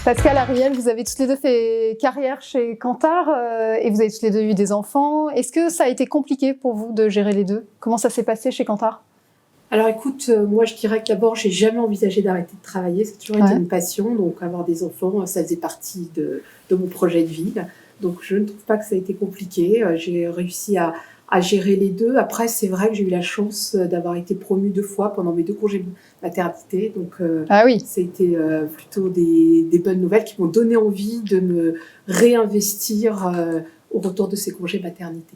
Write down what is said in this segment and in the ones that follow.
Pascal, Ariel, vous avez toutes les deux fait carrière chez Kantar et vous avez toutes les deux eu des enfants. Est-ce que ça a été compliqué pour vous de gérer les deux? Comment ça s'est passé chez Kantar? Alors écoute, moi je dirais que d'abord, j'ai jamais envisagé d'arrêter de travailler. Ça a toujours été une passion, donc avoir des enfants, ça faisait partie de mon projet de vie. Donc je ne trouve pas que ça a été compliqué. J'ai réussi à gérer les deux. Après, c'est vrai que j'ai eu la chance d'avoir été promue 2 fois pendant mes 2 congés de maternité. Donc ça a été plutôt des bonnes nouvelles qui m'ont donné envie de me réinvestir au retour de ces congés maternité.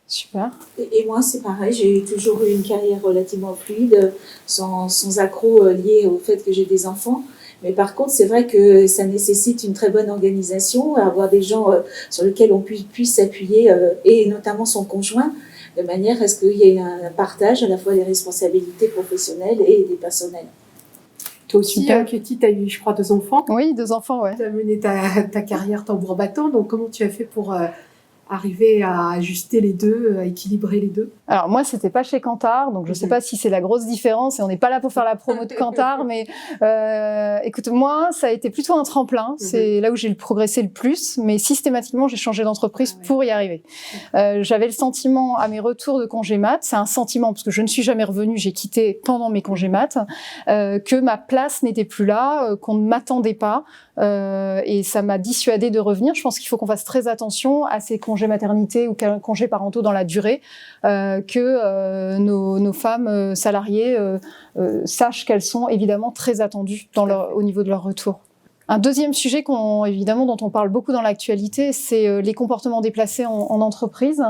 Super. Et moi, c'est pareil, j'ai toujours eu une carrière relativement fluide, sans accroc lié au fait que j'ai des enfants. Mais par contre, c'est vrai que ça nécessite une très bonne organisation, avoir des gens sur lesquels on puisse s'appuyer, et notamment son conjoint, de manière à ce qu'il y ait un partage à la fois des responsabilités professionnelles et des personnelles. Toi aussi, Katie, tu as eu, je crois, 2 enfants. Oui, 2 enfants, ouais. Tu as mené ta carrière tambour battant, donc comment tu as fait pour arriver à ajuster les deux, à équilibrer les deux? Alors moi, c'était pas chez Kantar, donc je sais pas si c'est la grosse différence, et on n'est pas là pour faire la promo de Kantar, mais écoute, moi, ça a été plutôt un tremplin, c'est là où j'ai progressé le plus, mais systématiquement, j'ai changé d'entreprise pour y arriver. J'avais le sentiment, à mes retours de congé mat, c'est un sentiment, parce que je ne suis jamais revenue, j'ai quitté pendant mes congés mat, que ma place n'était plus là, qu'on ne m'attendait pas, et ça m'a dissuadée de revenir. Je pense qu'il faut qu'on fasse très attention à ces congés maternité ou congés parentaux dans la durée, que nos femmes salariées sachent qu'elles sont évidemment très attendues au niveau de leur retour. Un deuxième sujet évidemment dont on parle beaucoup dans l'actualité, c'est les comportements déplacés en entreprise.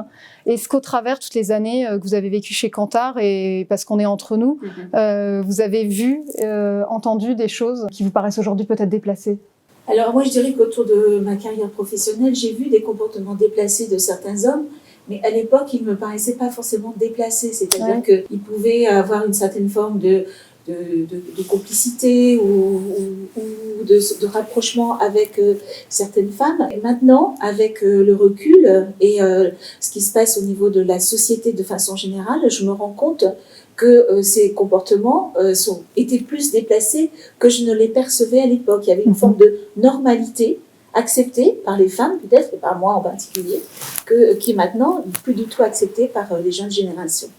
Est-ce qu'au travers toutes les années que vous avez vécues chez Kantar, et parce qu'on est entre nous, vous avez vu, entendu des choses qui vous paraissent aujourd'hui peut-être déplacées? Alors moi, je dirais qu'autour de ma carrière professionnelle, j'ai vu des comportements déplacés de certains hommes, mais à l'époque, ils ne me paraissaient pas forcément déplacés. C'est-à-dire qu'ils pouvaient avoir une certaine forme de complicité ou de rapprochement avec certaines femmes. Et maintenant, avec le recul et ce qui se passe au niveau de la société de façon générale, je me rends compte que ces comportements étaient plus déplacés que je ne les percevais à l'époque. Il y avait une forme de normalité acceptée par les femmes, peut-être, et par moi en particulier, qui est maintenant plus du tout acceptée par les jeunes générations.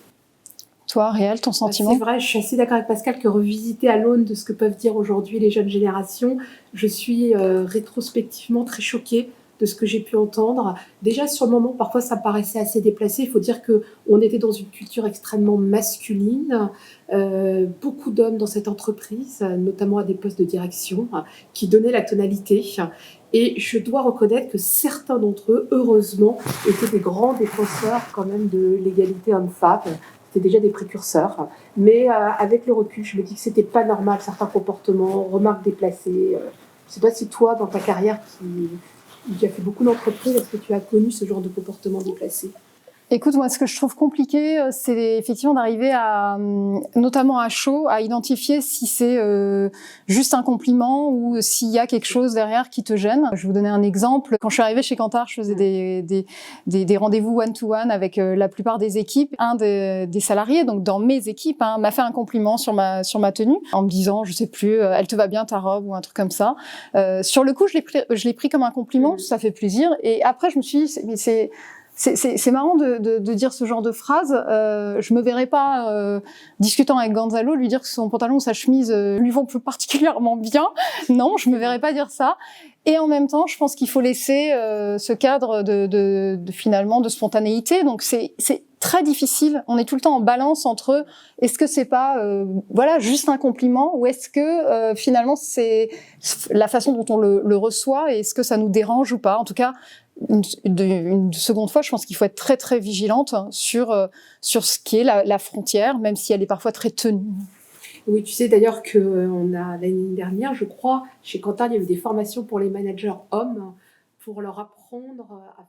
Toi, Ariel, ton sentiment? C'est vrai, je suis assez d'accord avec Pascal que revisiter à l'aune de ce que peuvent dire aujourd'hui les jeunes générations, je suis rétrospectivement très choquée de ce que j'ai pu entendre. Déjà, sur le moment, parfois, ça me paraissait assez déplacé. Il faut dire qu'on était dans une culture extrêmement masculine. Beaucoup d'hommes dans cette entreprise, notamment à des postes de direction, qui donnaient la tonalité. Et je dois reconnaître que certains d'entre eux, heureusement, étaient des grands défenseurs quand même de l'égalité homme-femme. C'était déjà des précurseurs. Mais avec le recul, je me dis que c'était pas normal, certains comportements, remarques déplacées. Je ne sais pas si toi, dans ta carrière, tu as fait beaucoup d'entreprises, est-ce que tu as connu ce genre de comportement déplacé? Écoute, moi, ce que je trouve compliqué, c'est effectivement d'arriver notamment à chaud, à identifier si c'est juste un compliment ou s'il y a quelque chose derrière qui te gêne. Je vais vous donner un exemple. Quand je suis arrivée chez Kantar, je faisais des rendez-vous one-to-one avec la plupart des équipes. Un des salariés, donc dans mes équipes, m'a fait un compliment sur ma tenue, en me disant, je sais plus, elle te va bien ta robe ou un truc comme ça. Sur le coup, je l'ai pris comme un compliment, ça fait plaisir. Et après, je me suis dit, mais c'est marrant de dire ce genre de phrase. Je me verrais pas discutant avec Gonzalo lui dire que son pantalon ou sa chemise lui vont plus particulièrement bien. Non, je me verrais pas dire ça. Et en même temps, je pense qu'il faut laisser ce cadre finalement de spontanéité. Donc c'est très difficile. On est tout le temps en balance entre est-ce que c'est pas juste un compliment ou est-ce que finalement c'est la façon dont on le reçoit et est-ce que ça nous dérange ou pas. En tout cas, une seconde fois, je pense qu'il faut être très très vigilante sur ce qui est la frontière, même si elle est parfois très tenue. Oui, tu sais d'ailleurs qu'on a l'année dernière, je crois, chez Kantar, il y a eu des formations pour les managers hommes pour leur apprendre à